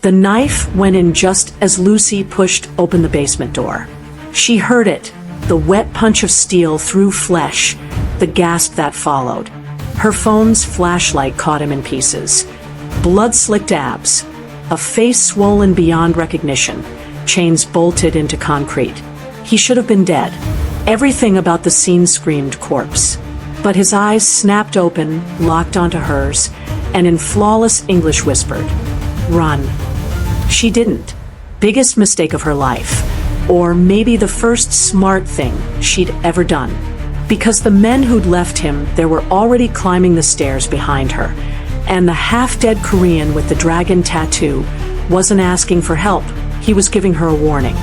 The knife went in just as Lucy pushed open the basement door. She heard it, the wet punch of steel through flesh, the gasp that followed. Her phone's flashlight caught him in pieces. Blood-slicked abs, a face swollen beyond recognition, chains bolted into concrete. He should have been dead. Everything about the scene screamed corpse. But his eyes snapped open, locked onto hers, and in flawless English whispered, "Run." She didn't. Biggest mistake of her life. Or maybe the first smart thing she'd ever done. Because the men who'd left him there were already climbing the stairs behind her, and the half-dead Korean with the dragon tattoo wasn't asking for help, he was giving her a warning.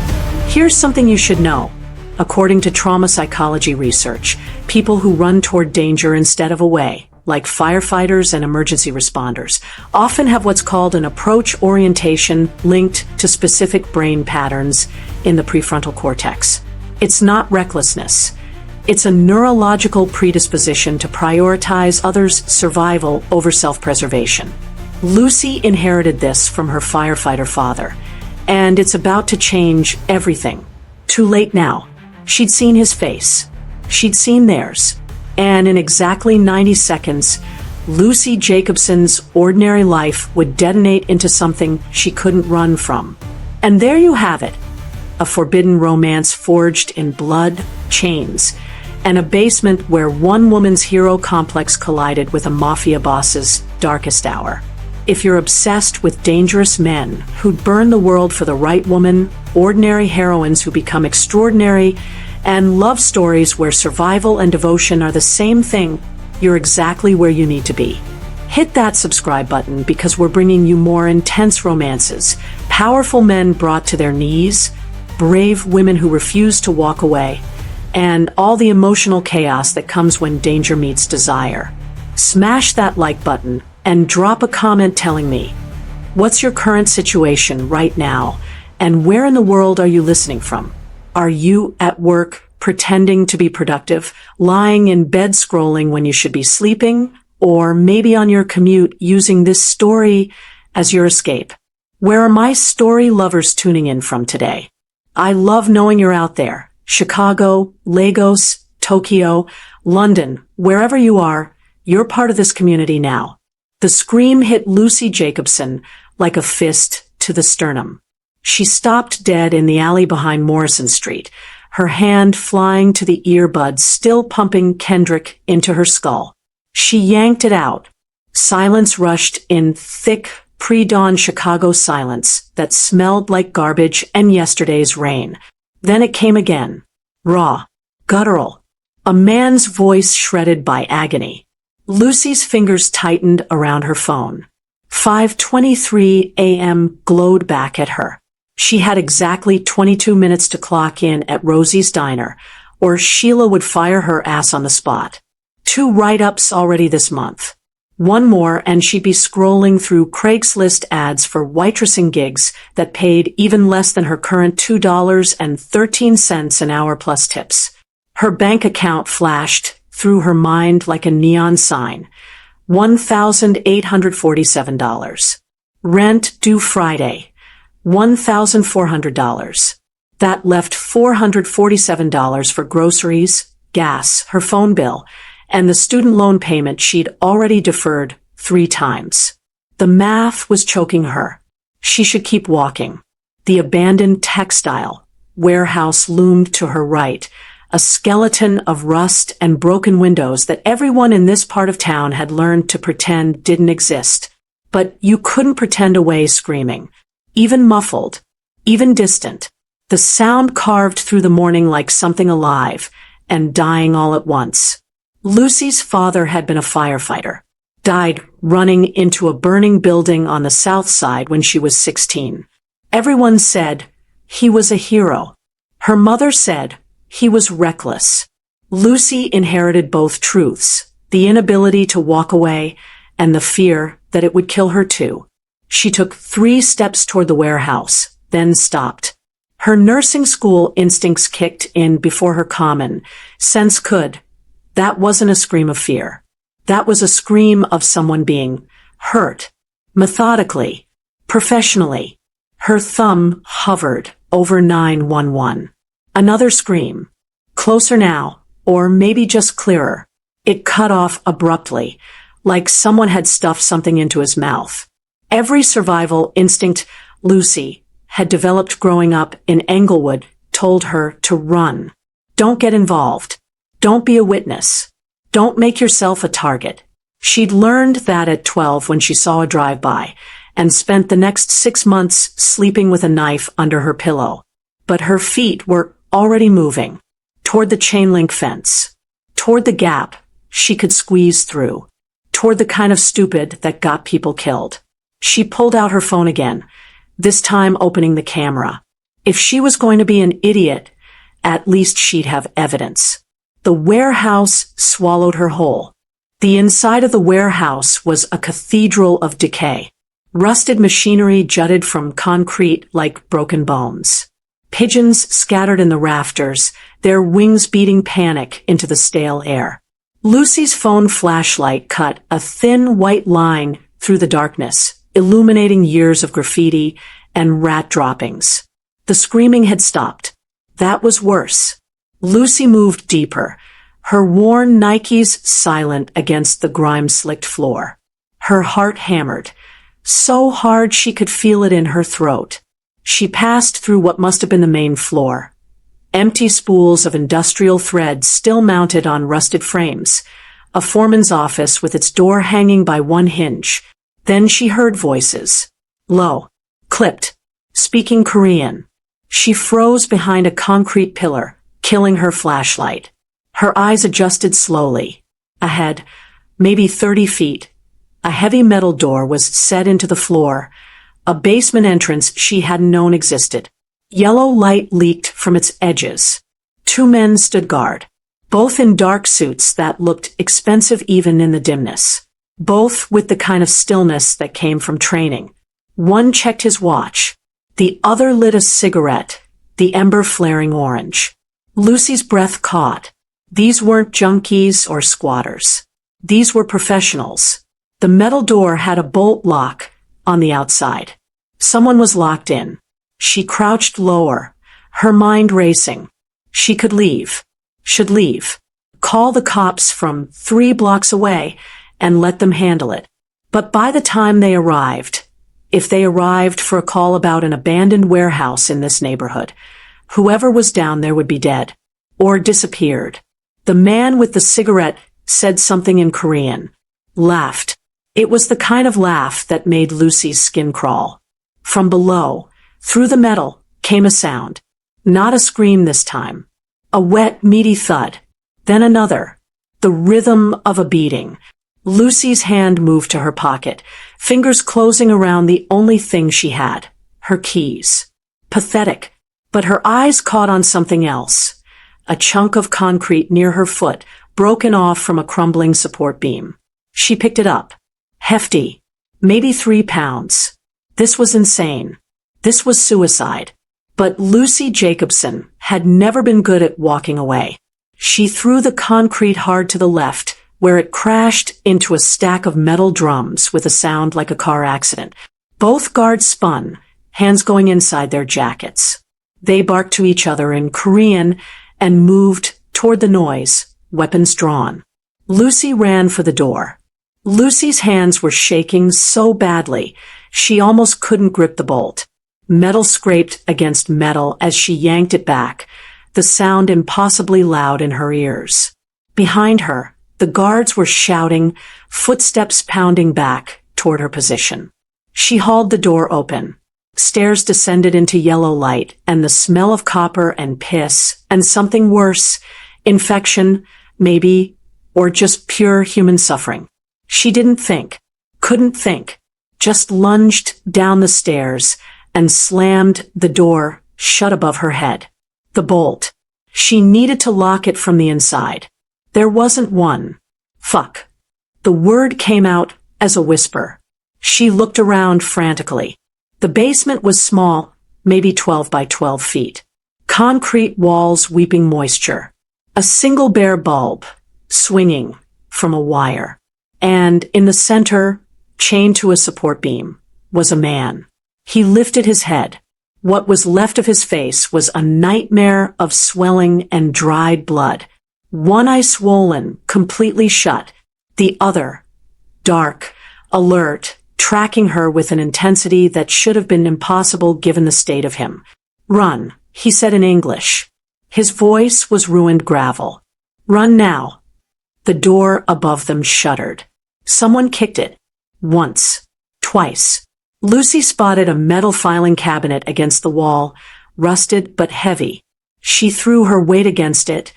Here's something you should know. According to trauma psychology research, people who run toward danger instead of away, like firefighters and emergency responders, often have what's called an approach orientation linked to specific brain patterns in the prefrontal cortex. It's not recklessness. It's a neurological predisposition to prioritize others' survival over self-preservation. Lucy inherited this from her firefighter father, and it's about to change everything. Too late now. She'd seen his face. She'd seen theirs. And in exactly 90 seconds, Lucy Jacobson's ordinary life would detonate into something she couldn't run from. And there you have it. A forbidden romance forged in blood, chains, and a basement where one woman's hero complex collided with a mafia boss's darkest hour. If you're obsessed with dangerous men who'd burn the world for the right woman, ordinary heroines who become extraordinary, and love stories where survival and devotion are the same thing, you're exactly where you need to be. Hit that subscribe button because we're bringing you more intense romances, powerful men brought to their knees, brave women who refuse to walk away, and all the emotional chaos that comes when danger meets desire. Smash that like button and drop a comment telling me, what's your current situation right now, and where in the world are you listening from? Are you at work pretending to be productive, lying in bed scrolling when you should be sleeping, or maybe on your commute using this story as your escape? Where are my story lovers tuning in from today? I love knowing you're out there. Chicago, Lagos, Tokyo, London, wherever you are, you're part of this community now. The scream hit Lucy Jacobson like a fist to the sternum. She stopped dead in the alley behind Morrison Street, her hand flying to the earbuds still pumping Kendrick into her skull. She yanked it out. Silence rushed in, thick, pre-dawn Chicago silence that smelled like garbage and yesterday's rain. Then it came again. Raw. Guttural. A man's voice shredded by agony. Lucy's fingers tightened around her phone. 5:23 a.m. glowed back at her. She had exactly 22 minutes to clock in at Rosie's Diner, or Sheila would fire her ass on the spot. 2 write-ups already this month. 1 more and she'd be scrolling through Craigslist ads for waitressing gigs that paid even less than her current $2.13 an hour plus tips. Her bank account flashed through her mind like a neon sign. $1,847. Rent due Friday. $1,400. That left $447 for groceries, gas, her phone bill, and the student loan payment she'd already deferred 3 times. The math was choking her. She should keep walking. The abandoned textile warehouse loomed to her right, a skeleton of rust and broken windows that everyone in this part of town had learned to pretend didn't exist. But you couldn't pretend away screaming. Even muffled. Even distant. The sound carved through the morning like something alive and dying all at once. Lucy's father had been a firefighter. Died running into a burning building on the south side when she was 16. Everyone said he was a hero. Her mother said he was reckless. Lucy inherited both truths, the inability to walk away and the fear that it would kill her too. She took 3 steps toward the warehouse, then stopped. Her nursing school instincts kicked in before her common sense could. That wasn't a scream of fear. That was a scream of someone being hurt. Methodically, Professionally. Her thumb hovered over 911. Another scream. Closer now, or maybe just clearer. It cut off abruptly, like someone had stuffed something into his mouth. Every survival instinct Lucy had developed growing up in Englewood told her to run. Don't get involved. Don't be a witness. Don't make yourself a target. She'd learned that at 12 when she saw a drive-by, and spent the next 6 months sleeping with a knife under her pillow. But her feet were already moving. Toward the chain-link fence. Toward the gap she could squeeze through. Toward the kind of stupid that got people killed. She pulled out her phone again, this time opening the camera. If she was going to be an idiot, at least she'd have evidence. The warehouse swallowed her whole. The inside of the warehouse was a cathedral of decay. Rusted machinery jutted from concrete like broken bones. Pigeons scattered in the rafters, their wings beating panic into the stale air. Lucy's phone flashlight cut a thin white line through the darkness, illuminating years of graffiti and rat droppings. The screaming had stopped. That was worse. Lucy moved deeper, her worn Nikes silent against the grime-slicked floor. Her heart hammered, so hard she could feel it in her throat. She passed through what must have been the main floor. Empty spools of industrial thread still mounted on rusted frames. A foreman's office with its door hanging by one hinge. Then she heard voices. Low. Clipped. Speaking Korean. She froze behind a concrete pillar, killing her flashlight. Her eyes adjusted slowly. Ahead, maybe 30 feet, a heavy metal door was set into the floor, a basement entrance she hadn't known existed. Yellow light leaked from its edges. 2 men stood guard, both in dark suits that looked expensive even in the dimness, both with the kind of stillness that came from training. One checked his watch. The other lit a cigarette, the ember flaring orange. Lucy's breath caught. These weren't junkies or squatters. These were professionals. The metal door had a bolt lock on the outside. Someone was locked in. She crouched lower, her mind racing. She could leave. Should leave. Call the cops from 3 blocks away and let them handle it. But by the time they arrived, if they arrived for a call about an abandoned warehouse in this neighborhood, whoever was down there would be dead. Or disappeared. The man with the cigarette said something in Korean. Laughed. It was the kind of laugh that made Lucy's skin crawl. From below, through the metal, came a sound. Not a scream this time. A wet, meaty thud. Then another. The rhythm of a beating. Lucy's hand moved to her pocket, fingers closing around the only thing she had. Her keys. Pathetic. But her eyes caught on something else. A chunk of concrete near her foot, broken off from a crumbling support beam. She picked it up. Hefty. Maybe 3 pounds. This was insane. This was suicide. But Lucy Jacobson had never been good at walking away. She threw the concrete hard to the left, where it crashed into a stack of metal drums with a sound like a car accident. Both guards spun, hands going inside their jackets. They barked to each other in Korean and moved toward the noise, weapons drawn. Lucy ran for the door. Lucy's hands were shaking so badly, she almost couldn't grip the bolt. Metal scraped against metal as she yanked it back, the sound impossibly loud in her ears. Behind her, the guards were shouting, footsteps pounding back toward her position. She hauled the door open. Stairs descended into yellow light, and the smell of copper and piss, and something worse, infection, maybe, or just pure human suffering. She didn't think, couldn't think, just lunged down the stairs and slammed the door shut above her head. The bolt. She needed to lock it from the inside. There wasn't one. Fuck. The word came out as a whisper. She looked around frantically. The basement was small, maybe 12 by 12 feet. Concrete walls weeping moisture. A single bare bulb, swinging from a wire. And in the center, chained to a support beam, was a man. He lifted his head. What was left of his face was a nightmare of swelling and dried blood. One eye swollen, completely shut. The other, dark, alert, tracking her with an intensity that should have been impossible given the state of him. "Run," he said in English. His voice was ruined gravel. "Run now." The door above them shuddered. Someone kicked it. Once. Twice. Lucy spotted a metal filing cabinet against the wall, rusted but heavy. She threw her weight against it,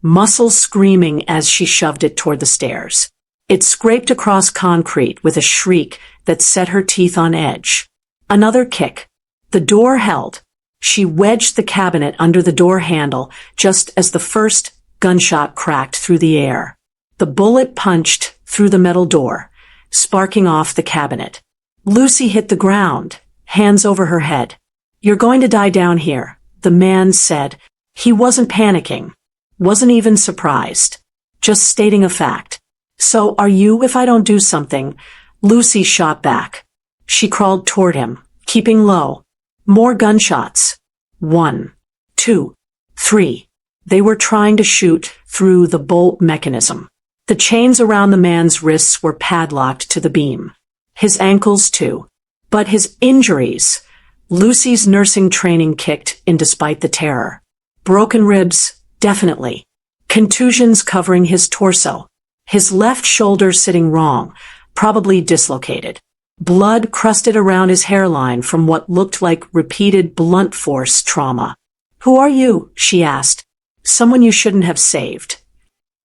muscles screaming as she shoved it toward the stairs. It scraped across concrete with a shriek that set her teeth on edge. Another kick. The door held. She wedged the cabinet under the door handle just as the first gunshot cracked through the air. The bullet punched through the metal door, sparking off the cabinet. Lucy hit the ground, hands over her head. "You're going to die down here," the man said. He wasn't panicking, wasn't even surprised, just stating a fact. "So are you if I don't do something?" Lucy shot back. She crawled toward him, keeping low. More gunshots. 1, 2, 3. They were trying to shoot through the bolt mechanism. The chains around the man's wrists were padlocked to the beam. His ankles too. But his injuries. Lucy's nursing training kicked in despite the terror. Broken ribs, definitely. Contusions covering his torso. His left shoulder sitting wrong, probably dislocated. Blood crusted around his hairline from what looked like repeated blunt force trauma. "Who are you?" she asked. "Someone you shouldn't have saved."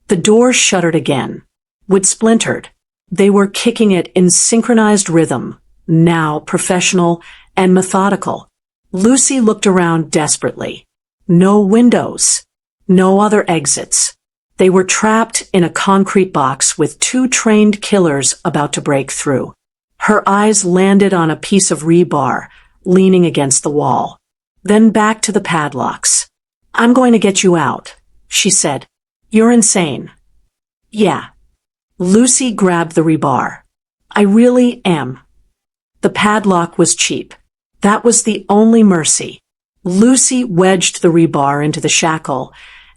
The door shuddered again. Wood splintered. They were kicking it in synchronized rhythm, now professional and methodical. Lucy looked around desperately. No windows. No other exits. They were trapped in a concrete box with two trained killers about to break through. Her eyes landed on a piece of rebar, leaning against the wall. Then back to the padlocks. "I'm going to get you out," she said. "You're insane." "Yeah." Lucy grabbed the rebar. "I really am." The padlock was cheap. That was the only mercy. Lucy wedged the rebar into the shackle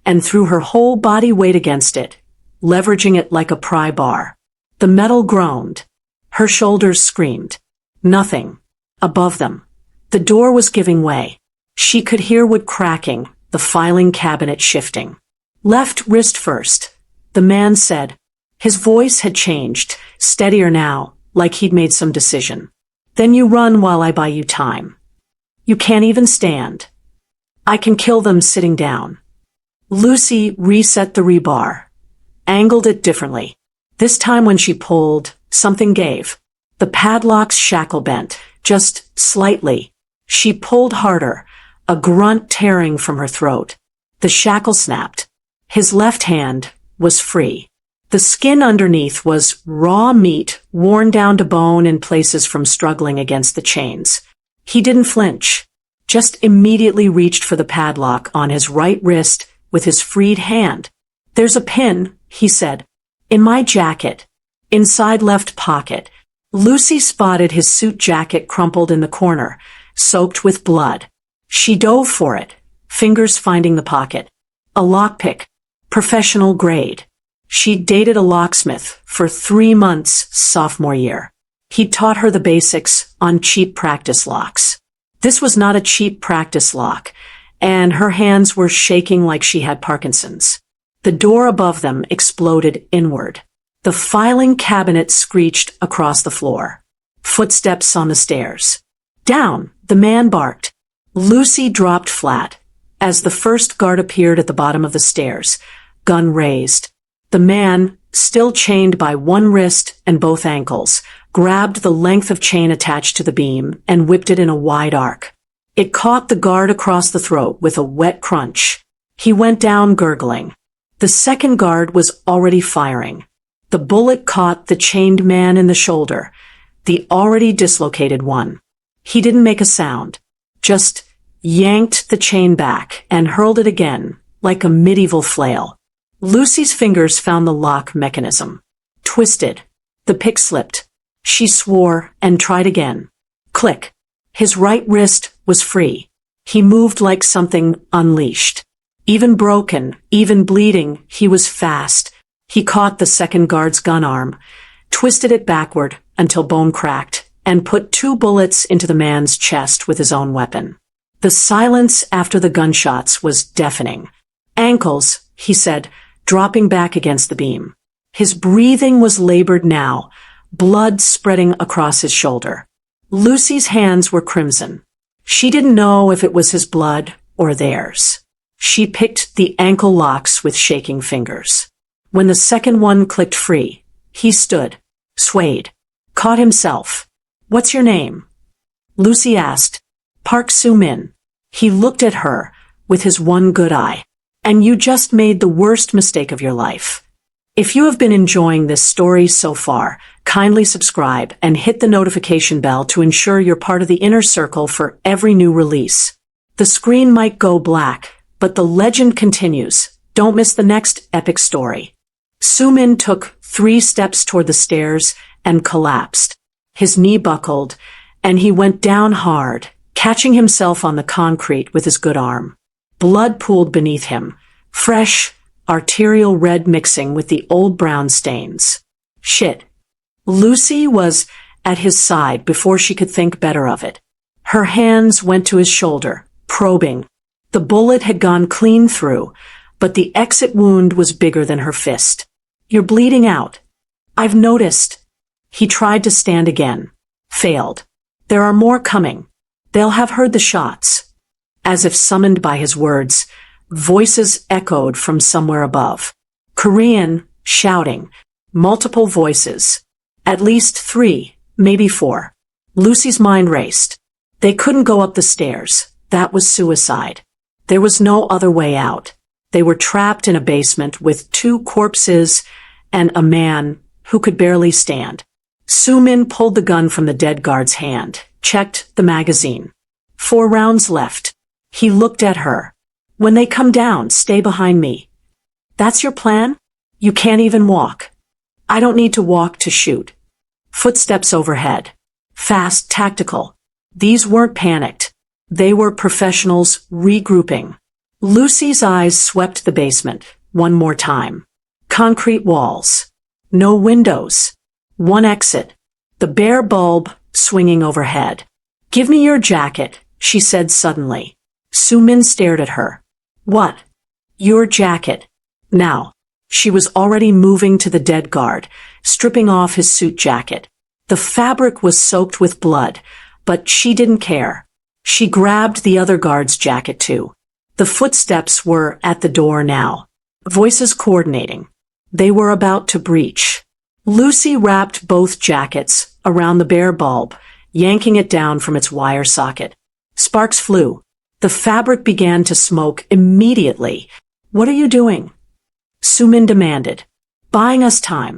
and threw her whole body weight against it, leveraging it like a pry bar. The metal groaned. Her shoulders screamed. Nothing. Above them. The door was giving way. She could hear wood cracking, the filing cabinet shifting. "Left wrist first," the man said. His voice had changed, steadier now, like he'd made some decision. "Then you run while I buy you time. You can't even stand. I can kill them sitting down." Lucy reset the rebar, angled it differently. This time when she pulled, something gave. The padlock's shackle bent, just slightly. She pulled harder, a grunt tearing from her throat. The shackle snapped. His left hand was free. The skin underneath was raw meat, worn down to bone in places from struggling against the chains. He didn't flinch, just immediately reached for the padlock on his right wrist with his freed hand. "There's a pin," he said. "In my jacket. Inside left pocket." Lucy spotted his suit jacket crumpled in the corner, soaked with blood. She dove for it, fingers finding the pocket. A lockpick. Professional grade. She'd dated a locksmith for 3 months sophomore year. He'd taught her the basics on cheap practice locks. This was not a cheap practice lock, and her hands were shaking like she had Parkinson's. The door above them exploded inward. The filing cabinet screeched across the floor. Footsteps on the stairs. "Down!" the man barked. Lucy dropped flat. As the first guard appeared at the bottom of the stairs, gun raised. The man, still chained by one wrist and both ankles, grabbed the length of chain attached to the beam and whipped it in a wide arc. It caught the guard across the throat with a wet crunch. He went down gurgling. The second guard was already firing. The bullet caught the chained man in the shoulder, the already dislocated one. He didn't make a sound, just yanked the chain back and hurled it again, like a medieval flail. Lucy's fingers found the lock mechanism. Twisted. The pick slipped. She swore and tried again. Click. His right wrist was free. He moved like something unleashed. Even broken, even bleeding, he was fast. He caught the second guard's gun arm, twisted it backward until bone cracked, and put 2 bullets into the man's chest with his own weapon. The silence after the gunshots was deafening. "Ankles," he said, dropping back against the beam. His breathing was labored now, blood spreading across his shoulder. Lucy's hands were crimson. She didn't know if it was his blood or theirs. She picked the ankle locks with shaking fingers. When the second one clicked free, he stood, swayed, caught himself. "What's your name?" Lucy asked. "Park Soo-min." He looked at her with his one good eye. "And you just made the worst mistake of your life." If you have been enjoying this story so far, kindly subscribe and hit the notification bell to ensure you're part of the inner circle for every new release. The screen might go black, but the legend continues. Don't miss the next epic story. Soo-min took 3 steps toward the stairs and collapsed. His knee buckled, and he went down hard, catching himself on the concrete with his good arm. Blood pooled beneath him, fresh, arterial red mixing with the old brown stains. Shit. Lucy was at his side before she could think better of it. Her hands went to his shoulder, probing. The bullet had gone clean through, but the exit wound was bigger than her fist. "You're bleeding out." "I've noticed." He tried to stand again. Failed. "There are more coming. They'll have heard the shots." As if summoned by his words, voices echoed from somewhere above. Korean, shouting. Multiple voices. At least 3, maybe 4. Lucy's mind raced. They couldn't go up the stairs. That was suicide. There was no other way out. They were trapped in a basement with 2 corpses and a man who could barely stand. Soo-min pulled the gun from the dead guard's hand, checked the magazine. 4 rounds left. He looked at her. "When they come down, stay behind me." "That's your plan? You can't even walk." "I don't need to walk to shoot." Footsteps overhead. Fast, tactical. These weren't panicked. They were professionals regrouping. Lucy's eyes swept the basement one more time. Concrete walls. No windows. 1 exit. The bare bulb swinging overhead. "Give me your jacket," she said suddenly. Soo-min stared at her. "What?" "Your jacket." Now. She was already moving to the dead guard, stripping off his suit jacket. The fabric was soaked with blood, but she didn't care. She grabbed the other guard's jacket too. The footsteps were at the door now. Voices coordinating. They were about to breach. Lucy wrapped both jackets around the bare bulb, yanking it down from its wire socket. Sparks flew. The fabric began to smoke immediately. "What are you doing?" Soo-min demanded. "Buying us time."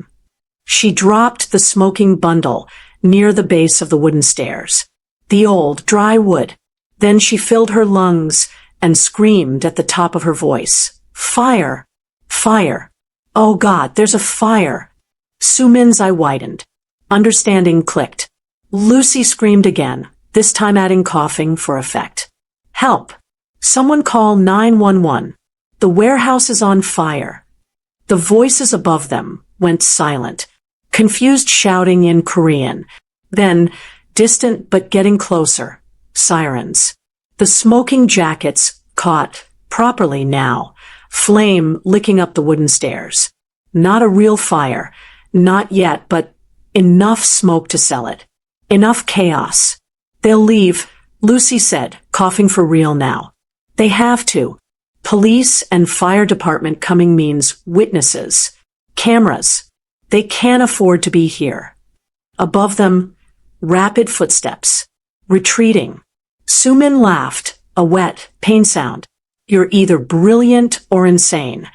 She dropped the smoking bundle near the base of the wooden stairs. The old, dry wood. Then she filled her lungs and screamed at the top of her voice. "Fire! Fire! Oh God, there's a fire!" Soo-min's eye widened. Understanding clicked. Lucy screamed again, this time adding coughing for effect. "Help! Someone call 911. The warehouse is on fire." The voices above them went silent, confused shouting in Korean. Then, distant but getting closer, sirens. The smoking jackets caught, properly now, flame licking up the wooden stairs. Not a real fire, not yet, but enough smoke to sell it. Enough chaos. "They'll leave," Lucy said, coughing for real now. "They have to. Police and fire department coming means witnesses, cameras. They can't afford to be here." Above them, rapid footsteps. Retreating. Soo-min laughed, a wet, pain sound. "You're either brilliant or insane."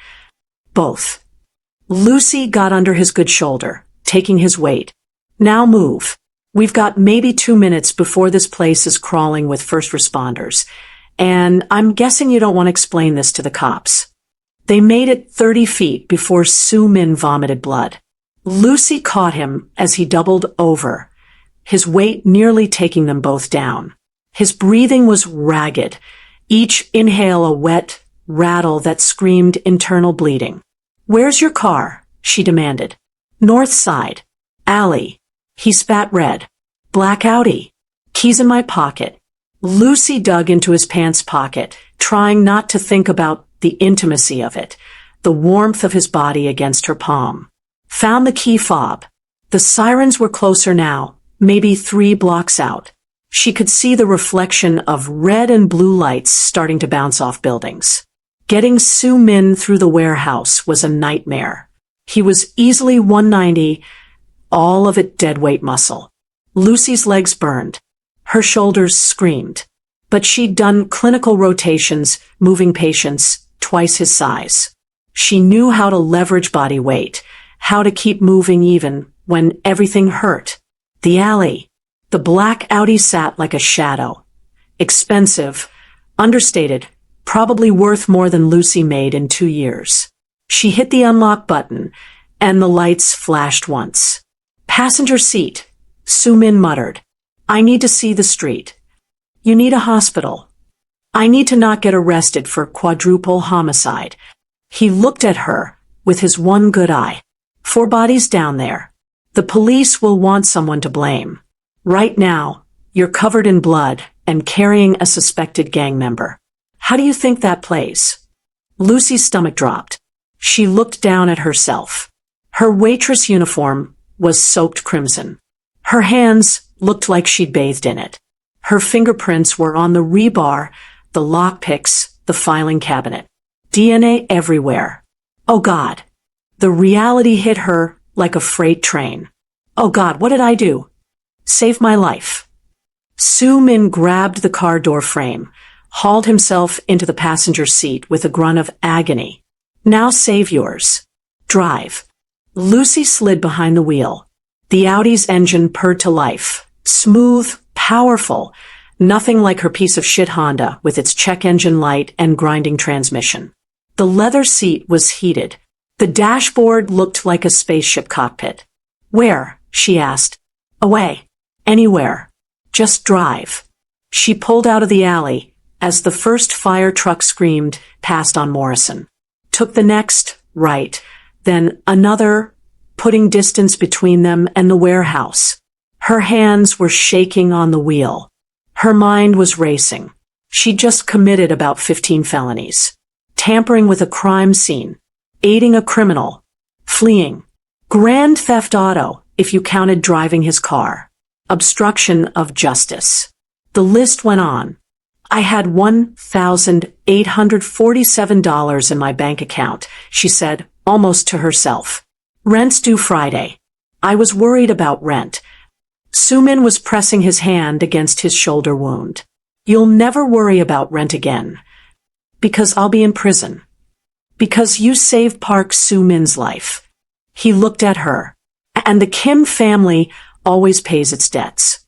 "Both." Lucy got under his good shoulder, taking his weight. "Now move. We've got maybe 2 minutes before this place is crawling with first responders. And I'm guessing you don't want to explain this to the cops." They made it 30 feet before Soo-min vomited blood. Lucy caught him as he doubled over, his weight nearly taking them both down. His breathing was ragged, each inhale a wet rattle that screamed internal bleeding. "Where's your car?" she demanded. "North side. Alley." He spat red. "Black Audi. Keys in my pocket." Lucy dug into his pants pocket, trying not to think about the intimacy of it, the warmth of his body against her palm. Found the key fob. The sirens were closer now, maybe 3 blocks out. She could see the reflection of red and blue lights starting to bounce off buildings. Getting Soo Min through the warehouse was a nightmare. He was easily 190, all of it deadweight muscle. Lucy's legs burned. Her shoulders screamed. But she'd done clinical rotations, moving patients twice his size. She knew how to leverage body weight, how to keep moving even when everything hurt. The alley. The black Audi sat like a shadow. Expensive, understated, probably worth more than Lucy made in 2 years. She hit the unlock button, and the lights flashed once. "Passenger seat," Soo Min muttered. "I need to see the street." "You need a hospital." "I need to not get arrested for quadruple homicide." He looked at her with his one good eye. 4 bodies down there. The police will want someone to blame. Right now, you're covered in blood and carrying a suspected gang member. How do you think that plays? Lucy's stomach dropped. She looked down at herself. Her waitress uniform was soaked crimson. Her hands looked like she'd bathed in it. Her fingerprints were on the rebar, the lockpicks, the filing cabinet. DNA everywhere. Oh God. The reality hit her like a freight train. Oh God, what did I do? Save my life. Soo Min grabbed the car door frame, hauled himself into the passenger seat with a grunt of agony. Now save yours. Drive. Lucy slid behind the wheel. The Audi's engine purred to life. Smooth, powerful, nothing like her piece of shit Honda with its check engine light and grinding transmission. The leather seat was heated. The dashboard looked like a spaceship cockpit. "Where?" she asked. "Away. Anywhere. Just drive." She pulled out of the alley as the first fire truck screamed past on Morrison. Took the next, right, then another, putting distance between them and the warehouse. Her hands were shaking on the wheel. Her mind was racing. She'd just committed about 15 felonies. Tampering with a crime scene. Aiding a criminal. Fleeing. Grand theft auto, if you counted driving his car. Obstruction of justice. The list went on. "I had $1,847 in my bank account," she said, almost to herself. "Rent's due Friday. I was worried about rent." Soo Min was pressing his hand against his shoulder wound. "You'll never worry about rent again. Because I'll be in prison. Because you saved Park Soo Min's life." He looked at her. "And the Kim family always pays its debts."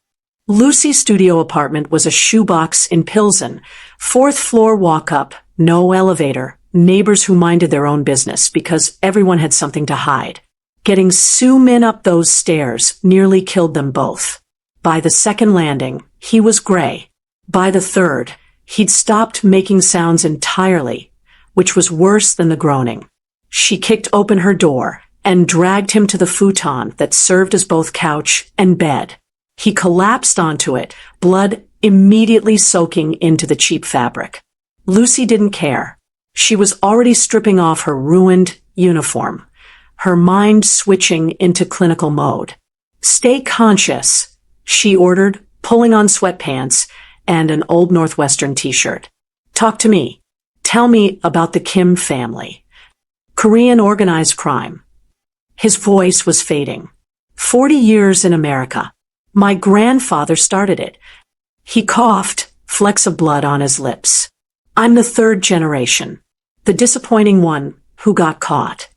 Lucy's studio apartment was a shoebox in Pilsen, 4th floor walk-up, no elevator, neighbors who minded their own business because everyone had something to hide. Getting Soo Min up those stairs nearly killed them both. By the second landing, he was gray. By the third, he'd stopped making sounds entirely, which was worse than the groaning. She kicked open her door and dragged him to the futon that served as both couch and bed. He collapsed onto it, blood immediately soaking into the cheap fabric. Lucy didn't care. She was already stripping off her ruined uniform, her mind switching into clinical mode. "Stay conscious," she ordered, pulling on sweatpants and an Old Northwestern t-shirt. "Talk to me. Tell me about the Kim family. Korean organized crime." His voice was fading. 40 years in America. "My grandfather started it." He coughed, flecks of blood on his lips. "I'm the 3rd generation. The disappointing one who got caught."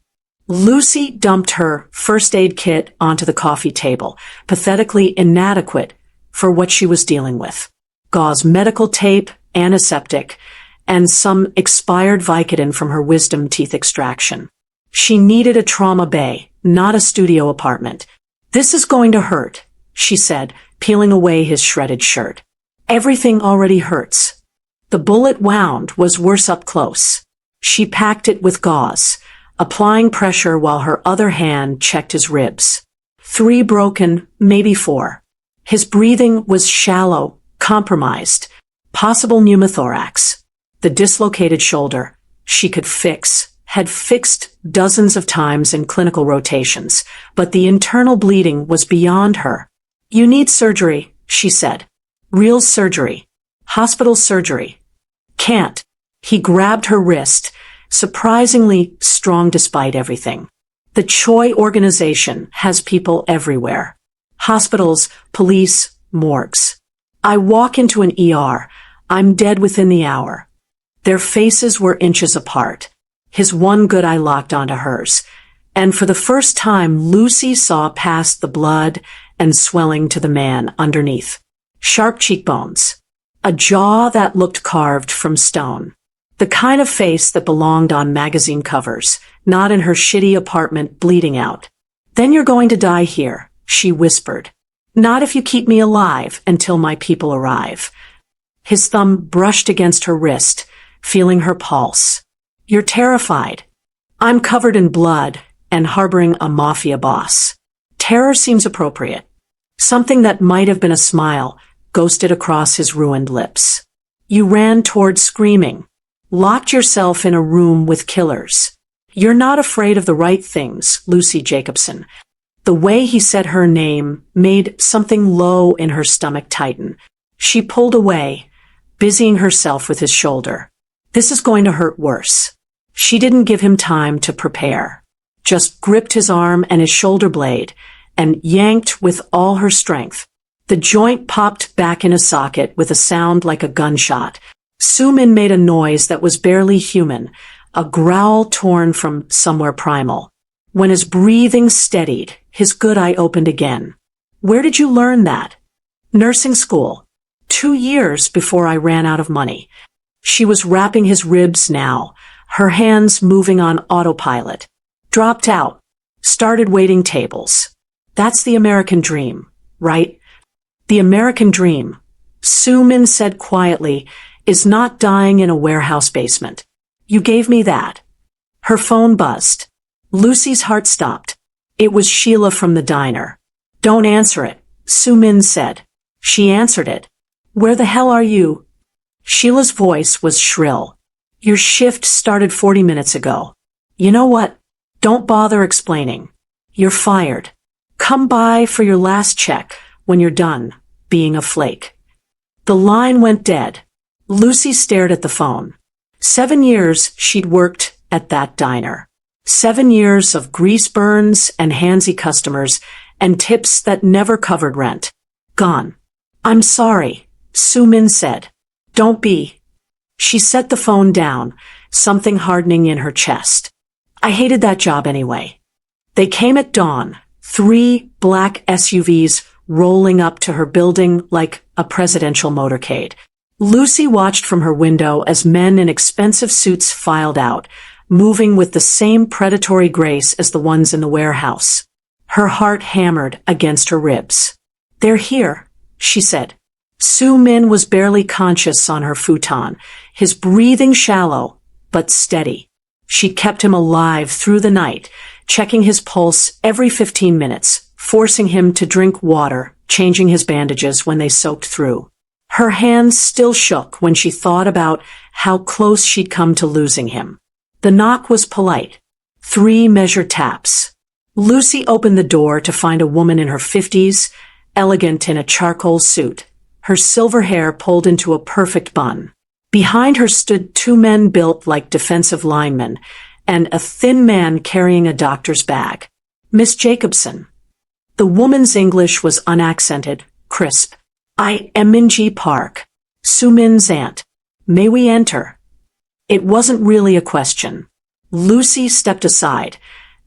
Lucy dumped her first aid kit onto the coffee table, pathetically inadequate for what she was dealing with. Gauze medical tape, antiseptic, and some expired Vicodin from her wisdom teeth extraction. She needed a trauma bay, not a studio apartment. "This is going to hurt," she said, peeling away his shredded shirt. Everything already hurts. The bullet wound was worse up close. She packed it with gauze, applying pressure while her other hand checked his ribs. 3 broken, maybe 4. His breathing was shallow, compromised. Possible pneumothorax. The dislocated shoulder, she could fix, had fixed dozens of times in clinical rotations, but the internal bleeding was beyond her. You need surgery, she said. Real surgery. Hospital surgery. Can't. He grabbed her wrist, surprisingly strong despite everything. The Choi organization has people everywhere. Hospitals, police, morgues. I walk into an ER. I'm dead within the hour. Their faces were inches apart. His one good eye locked onto hers. And for the first time, Lucy saw past the blood and swelling to the man underneath. Sharp cheekbones. A jaw that looked carved from stone. The kind of face that belonged on magazine covers, not in her shitty apartment bleeding out. Then you're going to die here, she whispered. Not if you keep me alive until my people arrive. His thumb brushed against her wrist, feeling her pulse. You're terrified. I'm covered in blood and harboring a mafia boss. Terror seems appropriate. Something that might have been a smile ghosted across his ruined lips. You ran toward screaming. Locked yourself in a room with killers. You're not afraid of the right things, Lucy Jacobson. The way he said her name made something low in her stomach tighten. She pulled away, busying herself with his shoulder. This is going to hurt worse. She didn't give him time to prepare. Just gripped his arm and his shoulder blade and yanked with all her strength. The joint popped back in a socket with a sound like a gunshot. Soo-min made a noise that was barely human, a growl torn from somewhere primal. When his breathing steadied, his good eye opened again. Where did you learn that? Nursing school. 2 years before I ran out of money. She was wrapping his ribs now, her hands moving on autopilot. Dropped out. Started waiting tables. That's the American dream, right? The American dream, Soo-min said quietly, is not dying in a warehouse basement. You gave me that. Her phone buzzed. Lucy's heart stopped. It was Sheila from the diner. Don't answer it, Soo-min said. She answered it. Where the hell are you? Sheila's voice was shrill. Your shift started 40 minutes ago. You know what? Don't bother explaining. You're fired. Come by for your last check when you're done being a flake. The line went dead. Lucy stared at the phone. 7 years she'd worked at that diner. 7 years of grease burns and handsy customers and tips that never covered rent. Gone. I'm sorry, Soo-min said. Don't be. She set the phone down, something hardening in her chest. I hated that job anyway. They came at dawn, 3 black SUVs rolling up to her building like a presidential motorcade. Lucy watched from her window as men in expensive suits filed out, moving with the same predatory grace as the ones in the warehouse. Her heart hammered against her ribs. They're here, she said. Soo-min was barely conscious on her futon, his breathing shallow, but steady. She kept him alive through the night, checking his pulse every 15 minutes, forcing him to drink water, changing his bandages when they soaked through. Her hands still shook when she thought about how close she'd come to losing him. The knock was polite. 3 measured taps. Lucy opened the door to find a woman in her 50s, elegant in a charcoal suit, her silver hair pulled into a perfect bun. Behind her stood 2 men built like defensive linemen, and a thin man carrying a doctor's bag. Miss Jacobson. The woman's English was unaccented, crisp. I am Minji Park, Soo-min's aunt. May we enter? It wasn't really a question. Lucy stepped aside,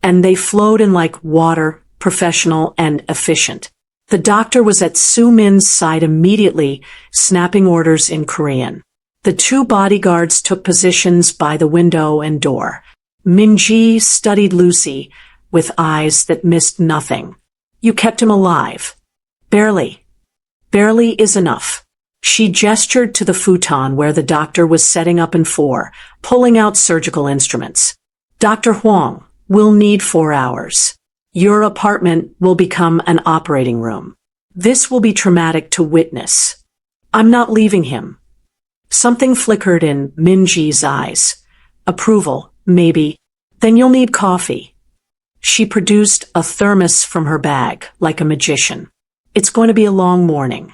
and they flowed in like water, professional and efficient. The doctor was at Soo-min's side immediately, snapping orders in Korean. The 2 bodyguards took positions by the window and door. Minji studied Lucy with eyes that missed nothing. You kept him alive. Barely. Barely is enough. She gestured to the futon where the doctor was setting up in 4, pulling out surgical instruments. Dr. Huang, we'll need 4 hours. Your apartment will become an operating room. This will be traumatic to witness. I'm not leaving him. Something flickered in Minji's eyes. Approval, maybe. Then you'll need coffee. She produced a thermos from her bag, like a magician. It's going to be a long morning.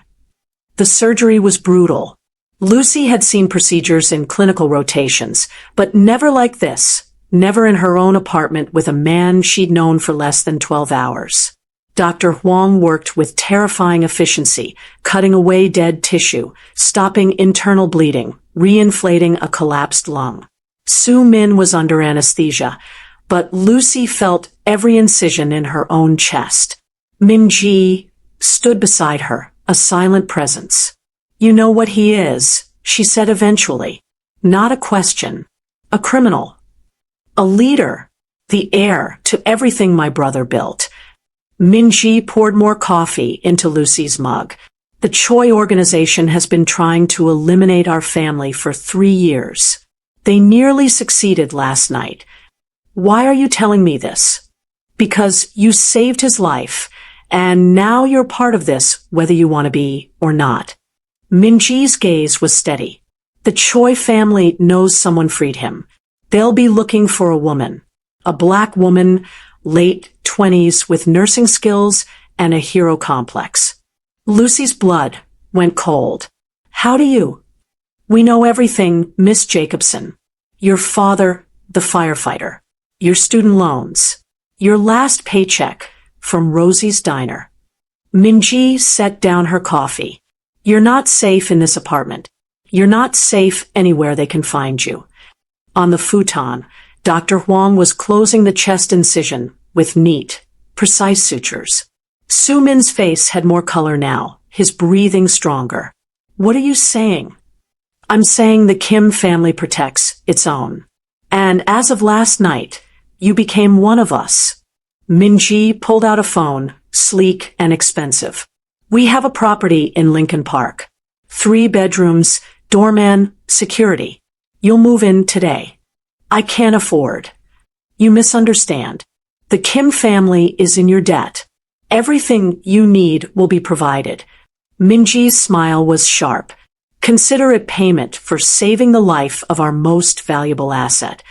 The surgery was brutal. Lucy had seen procedures in clinical rotations, but never like this. Never in her own apartment with a man she'd known for less than 12 hours. Dr. Huang worked with terrifying efficiency, cutting away dead tissue, stopping internal bleeding, reinflating a collapsed lung. Su Min was under anesthesia, but Lucy felt every incision in her own chest. Minji stood beside her, a silent presence. You know what he is, she said eventually. Not a question. A criminal. A leader. The heir to everything my brother built. Minji poured more coffee into Lucy's mug. The Choi organization has been trying to eliminate our family for 3 years. They nearly succeeded last night. Why are you telling me this? Because you saved his life, and now you're part of this, whether you want to be or not. Minji's gaze was steady. The Choi family knows someone freed him. They'll be looking for a woman. A black woman, late 20s, with nursing skills and a hero complex. Lucy's blood went cold. How do you? We know everything, Miss Jacobson. Your father, the firefighter. Your student loans. Your last paycheck from Rosie's Diner. Minji set down her coffee. You're not safe in this apartment. You're not safe anywhere they can find you. On the futon, Dr. Huang was closing the chest incision with neat, precise sutures. Su Min's face had more color now, his breathing stronger. What are you saying? I'm saying the Kim family protects its own. And as of last night, you became one of us. Minji pulled out a phone, sleek and expensive. We have a property in Lincoln Park. 3 bedrooms, doorman, security. You'll move in today. I can't afford. You misunderstand. The Kim family is in your debt. Everything you need will be provided. Minji's smile was sharp. Consider it payment for saving the life of our most valuable asset.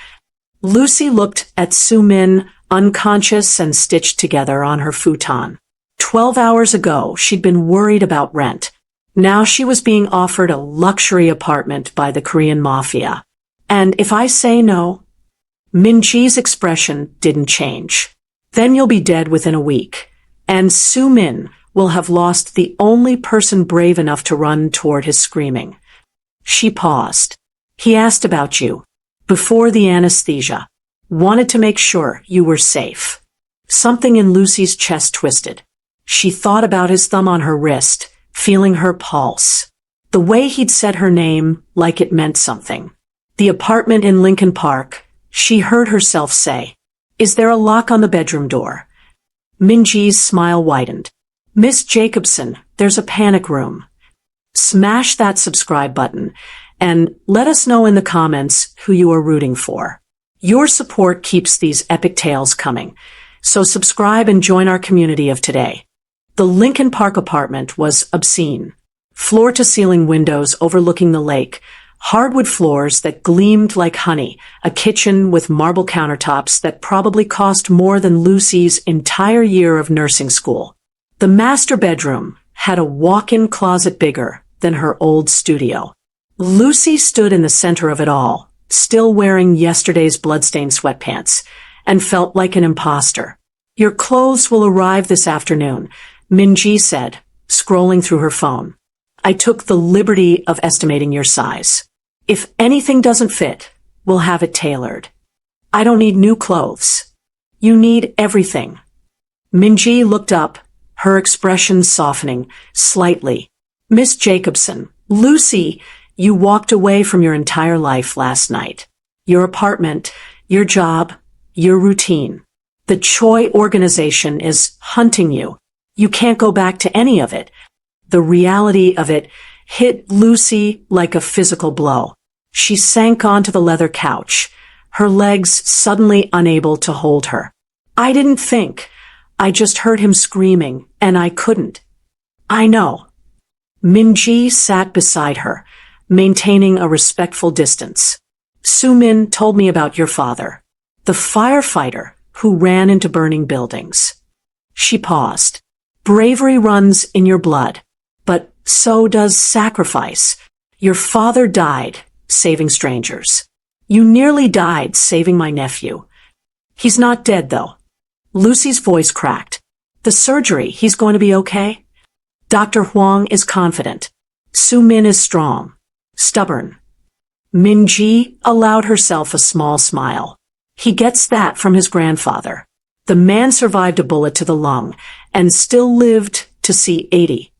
Lucy looked at Su Min, unconscious and stitched together on her futon. 12 hours ago, she'd been worried about rent. Now she was being offered a luxury apartment by the Korean Mafia. And if I say no? Minji's expression didn't change. Then you'll be dead within a week. And Su Min will have lost the only person brave enough to run toward his screaming. She paused. He asked about you. Before the anesthesia. Wanted to make sure you were safe. Something in Lucy's chest twisted. She thought about his thumb on her wrist, feeling her pulse. The way he'd said her name like it meant something. The apartment in Lincoln Park, she heard herself say. Is there a lock on the bedroom door? Minji's smile widened. Miss Jacobson, there's a panic room. Smash that subscribe button and let us know in the comments who you are rooting for. Your support keeps these epic tales coming, so subscribe and join our community of today. The Lincoln Park apartment was obscene. Floor-to-ceiling windows overlooking the lake, hardwood floors that gleamed like honey, a kitchen with marble countertops that probably cost more than Lucy's entire year of nursing school. The master bedroom had a walk-in closet bigger than her old studio. Lucy stood in the center of it all, still wearing yesterday's bloodstained sweatpants, and felt like an imposter. Your clothes will arrive this afternoon, Minji said, scrolling through her phone. I took the liberty of estimating your size. If anything doesn't fit, we'll have it tailored. I don't need new clothes. You need everything. Minji looked up, her expression softening slightly. Miss Jacobson, Lucy, you walked away from your entire life last night. Your apartment, your job, your routine. The Choi organization is hunting you. You can't go back to any of it. The reality of it hit Lucy like a physical blow. She sank onto the leather couch, her legs suddenly unable to hold her. I didn't think. I just heard him screaming, and I couldn't. I know. Minji sat beside her, maintaining a respectful distance. Su-min told me about your father, the firefighter who ran into burning buildings. She paused. Bravery runs in your blood, but so does sacrifice. Your father died saving strangers. You nearly died saving my nephew. He's not dead, though. Lucy's voice cracked. The surgery, he's going to be okay? Dr. Huang is confident. Su-min is strong, stubborn. Minji allowed herself a small smile. He gets that from his grandfather. The man survived a bullet to the lung and still lived to see 80.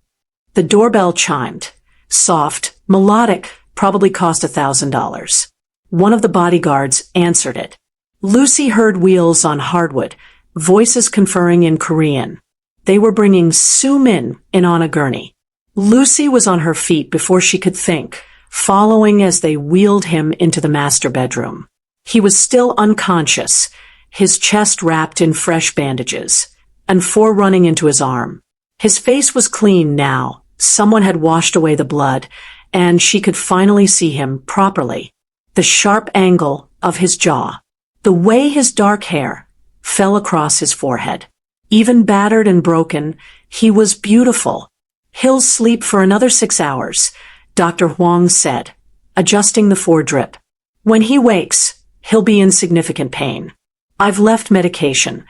The doorbell chimed. Soft, melodic, probably cost $1,000. One of the bodyguards answered it. Lucy heard wheels on hardwood, voices conferring in Korean. They were bringing Su-min in on a gurney. Lucy was on her feet before she could think, following as they wheeled him into the master bedroom. He was still unconscious, his chest wrapped in fresh bandages, and 4 running into his arm. His face was clean now. Someone had washed away the blood, and she could finally see him properly. The sharp angle of his jaw, the way his dark hair fell across his forehead. Even battered and broken, he was beautiful. He'll sleep for another 6 hours, Dr. Huang said, adjusting the 4-drip. When he wakes, he'll be in significant pain. I've left medication.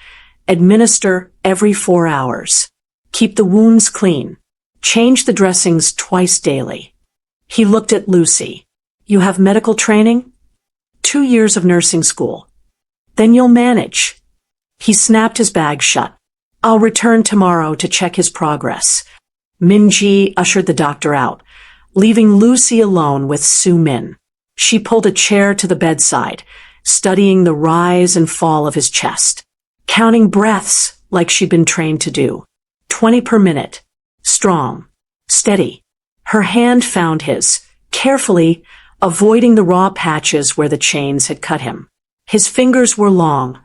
Administer every 4 hours. Keep the wounds clean. Change the dressings twice daily. He looked at Lucy. You have medical training? 2 years of nursing school. Then you'll manage. He snapped his bag shut. I'll return tomorrow to check his progress. Minji ushered the doctor out, leaving Lucy alone with Su-min. She pulled a chair to the bedside, studying the rise and fall of his chest, counting breaths like she'd been trained to do. 20 per minute. Strong. Steady. Her hand found his, carefully, avoiding the raw patches where the chains had cut him. His fingers were long,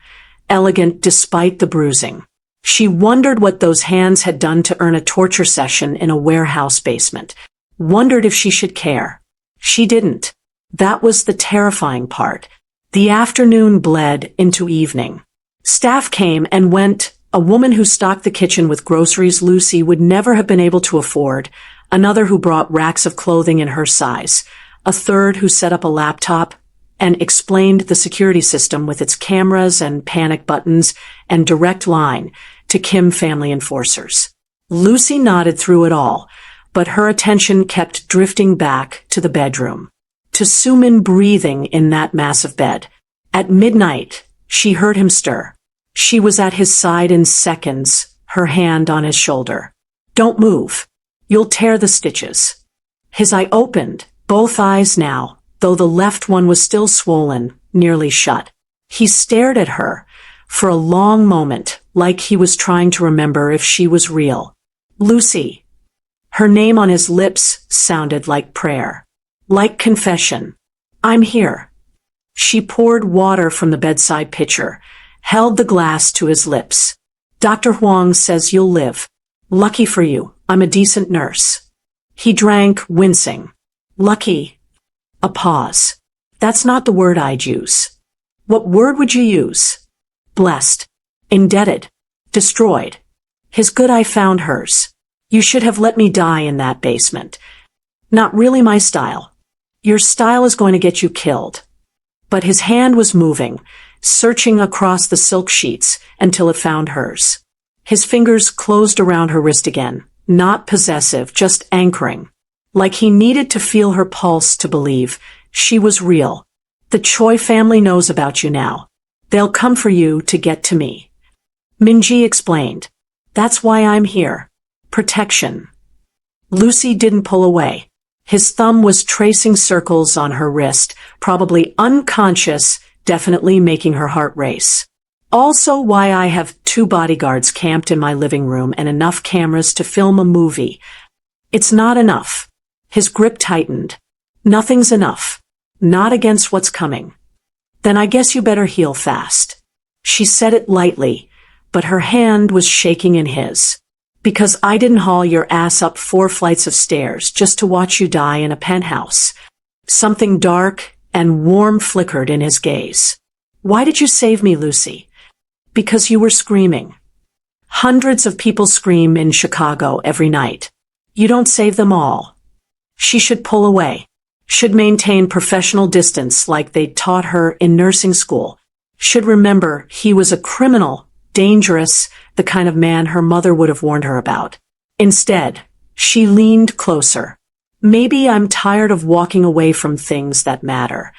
elegant despite the bruising. She wondered what those hands had done to earn a torture session in a warehouse basement. Wondered if she should care. She didn't. That was the terrifying part. The afternoon bled into evening. Staff came and went. A woman who stocked the kitchen with groceries Lucy would never have been able to afford, another who brought racks of clothing in her size, a third who set up a laptop and explained the security system with its cameras and panic buttons and direct line to Kim family enforcers. Lucy nodded through it all, but her attention kept drifting back to the bedroom, to Su-min breathing in that massive bed. At midnight, she heard him stir. She was at his side in seconds, her hand on his shoulder. Don't move. You'll tear the stitches. His eye opened, both eyes now, though the left one was still swollen, nearly shut. He stared at her for a long moment, like he was trying to remember if she was real. Lucy. Her name on his lips sounded like prayer, like confession. I'm here. She poured water from the bedside pitcher, held the glass to his lips. Dr. Huang says you'll live. Lucky for you, I'm a decent nurse. He drank, wincing. Lucky. A pause. That's not the word I'd use. What word would you use? Blessed. Indebted. Destroyed. His good eye found hers. You should have let me die in that basement. Not really my style. Your style is going to get you killed. But his hand was moving, searching across the silk sheets until it found hers. His fingers closed around her wrist again, not possessive, just anchoring. Like he needed to feel her pulse to believe she was real. The Choi family knows about you now. They'll come for you to get to me. Minji explained. That's why I'm here. Protection. Lucy didn't pull away. His thumb was tracing circles on her wrist, probably unconscious, definitely making her heart race. Also why I have 2 bodyguards camped in my living room and enough cameras to film a movie. It's not enough. His grip tightened. Nothing's enough. Not against what's coming. Then I guess you better heal fast. She said it lightly, but her hand was shaking in his. Because I didn't haul your ass up 4 flights of stairs just to watch you die in a penthouse. Something dark and warm flickered in his gaze. Why did you save me, Lucy? Because you were screaming. Hundreds of people scream in Chicago every night. You don't save them all. She should pull away. Should maintain professional distance like they'd taught her in nursing school. Should remember he was a criminal, dangerous, the kind of man her mother would have warned her about. Instead, she leaned closer. Maybe I'm tired of walking away from things that matter.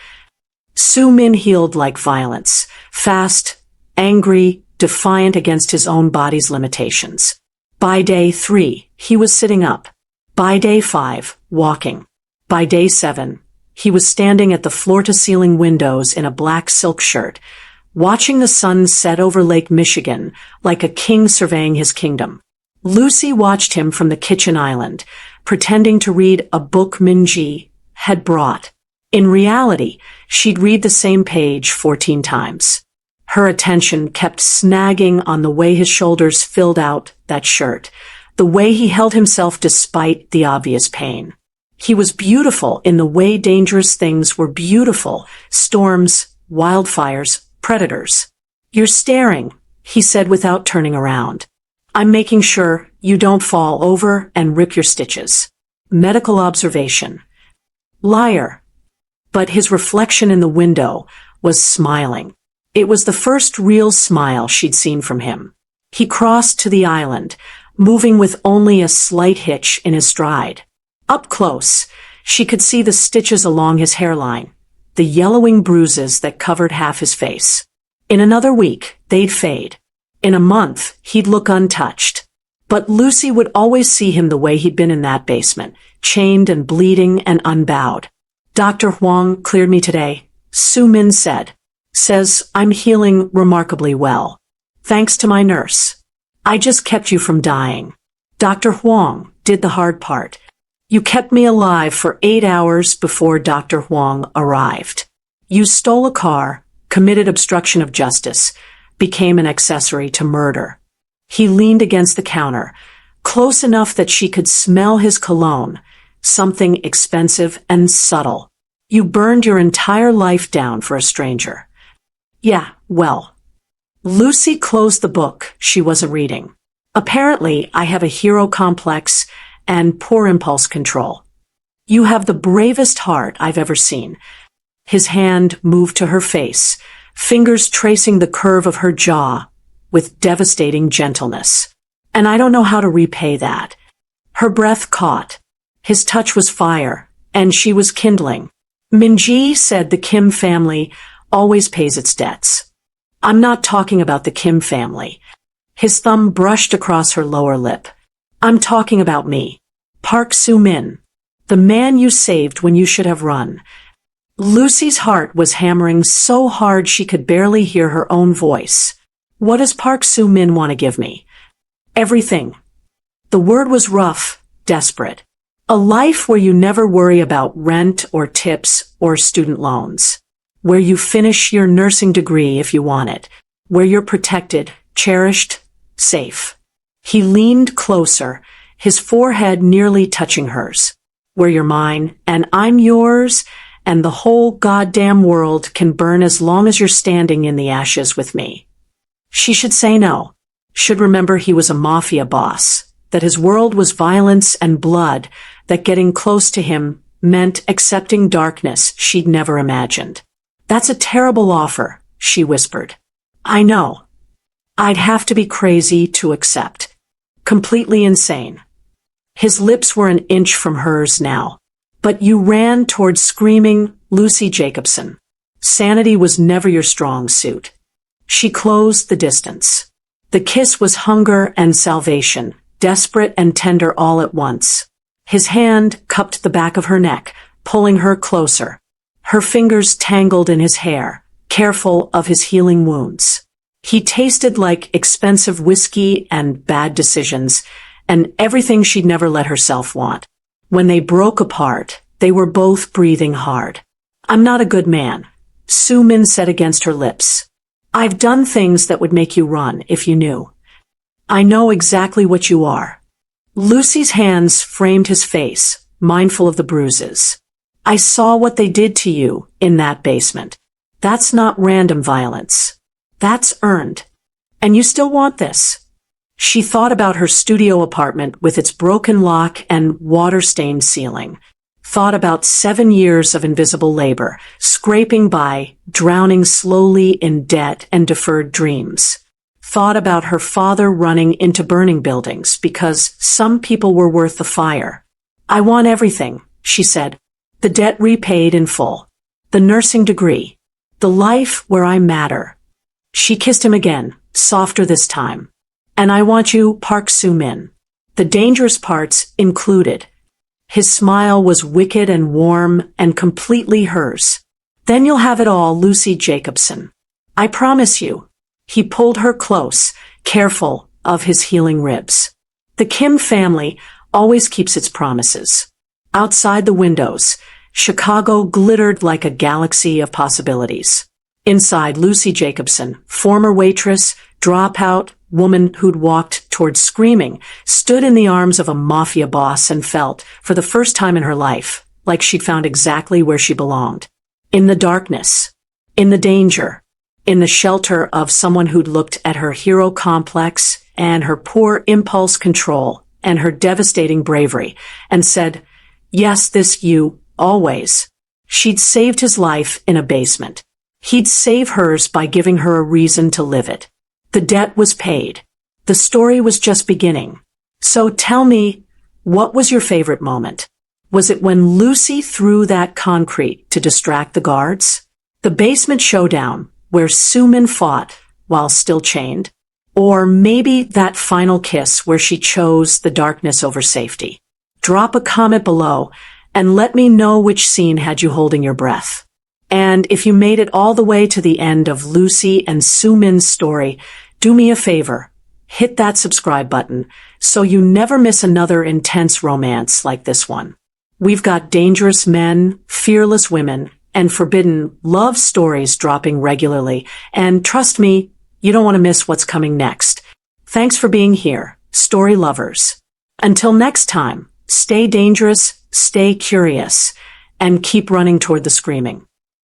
Soo-min healed like violence, fast, angry, defiant against his own body's limitations. By day 3, he was sitting up. By day 5, walking. By day 7, he was standing at the floor-to-ceiling windows in a black silk shirt, watching the sun set over Lake Michigan like a king surveying his kingdom. Lucy watched him from the kitchen island, pretending to read a book Minji had brought. In reality, she'd read the same page 14 times. Her attention kept snagging on the way his shoulders filled out that shirt, the way he held himself despite the obvious pain. He was beautiful in the way dangerous things were beautiful: storms, wildfires, predators. You're staring, he said without turning around. I'm making sure you don't fall over and rip your stitches. Medical observation. Liar. But his reflection in the window was smiling. It was the first real smile she'd seen from him. He crossed to the island, moving with only a slight hitch in his stride. Up close, she could see the stitches along his hairline, the yellowing bruises that covered half his face. In another week, they'd fade. In a month, he'd look untouched. But Lucy would always see him the way he'd been in that basement, chained and bleeding and unbowed. Dr. Huang cleared me today, Soo-min said. Says I'm healing remarkably well. Thanks to my nurse. I just kept you from dying. Dr. Huang did the hard part. You kept me alive for 8 hours before Dr. Huang arrived. You stole a car, committed obstruction of justice, became an accessory to murder. He leaned against the counter, close enough that she could smell his cologne, something expensive and subtle. You burned your entire life down for a stranger. Yeah, well. Lucy closed the book she wasn't reading. Apparently, I have a hero complex and poor impulse control. You have the bravest heart I've ever seen. His hand moved to her face, fingers tracing the curve of her jaw with devastating gentleness. And I don't know how to repay that. Her breath caught. His touch was fire, and she was kindling. Minji said the Kim family always pays its debts. I'm not talking about the Kim family. His thumb brushed across her lower lip. I'm talking about me. Park Soo-min. The man you saved when you should have run. Lucy's heart was hammering so hard she could barely hear her own voice. What does Park Soo-min want to give me? Everything. The word was rough, desperate. A life where you never worry about rent or tips or student loans. Where you finish your nursing degree if you want it. Where you're protected, cherished, safe. He leaned closer, his forehead nearly touching hers. Where you're mine, and I'm yours, and the whole goddamn world can burn as long as you're standing in the ashes with me. She should say no. Should remember he was a mafia boss, that his world was violence and blood, that getting close to him meant accepting darkness she'd never imagined. That's a terrible offer, she whispered. I know. I'd have to be crazy to accept. Completely insane. His lips were an inch from hers now. But you ran toward screaming, Lucy Jacobson. Sanity was never your strong suit. She closed the distance. The kiss was hunger and salvation, desperate and tender all at once. His hand cupped the back of her neck, pulling her closer. Her fingers tangled in his hair, careful of his healing wounds. He tasted like expensive whiskey and bad decisions, and everything she'd never let herself want. When they broke apart, they were both breathing hard. "I'm not a good man," Soo Min said against her lips. "I've done things that would make you run if you knew. I know exactly what you are." Lucy's hands framed his face, mindful of the bruises. "I saw what they did to you in that basement. That's not random violence. That's earned. And you still want this." She thought about her studio apartment with its broken lock and water-stained ceiling. Thought about 7 years of invisible labor, scraping by, drowning slowly in debt and deferred dreams. Thought about her father running into burning buildings because some people were worth the fire. "I want everything," she said. "The debt repaid in full. The nursing degree. The life where I matter." She kissed him again, softer this time. "And I want you, Park Soo-min. The dangerous parts included." His smile was wicked and warm and completely hers. "Then you'll have it all, Lucy Jacobson. I promise you." He pulled her close, careful of his healing ribs. The Kim family always keeps its promises. Outside the windows, Chicago glittered like a galaxy of possibilities. Inside, Lucy Jacobson, former waitress, dropout, woman who'd walked toward screaming, stood in the arms of a mafia boss and felt, for the first time in her life, like she'd found exactly where she belonged. In the darkness. In the danger. In the shelter of someone who'd looked at her hero complex and her poor impulse control and her devastating bravery and said, "Yes, this you, always." She'd saved his life in a basement. He'd save hers by giving her a reason to live it. The debt was paid. The story was just beginning. So tell me, what was your favorite moment? Was it when Lucy threw that concrete to distract the guards? The basement showdown, where Soo-min fought while still chained? Or maybe that final kiss where she chose the darkness over safety? Drop a comment below and let me know which scene had you holding your breath. And if you made it all the way to the end of Lucy and Soo-min's story, do me a favor, hit that subscribe button so you never miss another intense romance like this one. We've got dangerous men, fearless women, and forbidden love stories dropping regularly, and trust me, you don't want to miss what's coming next. Thanks for being here, story lovers. Until next time, stay dangerous, stay curious, and keep running toward the screaming.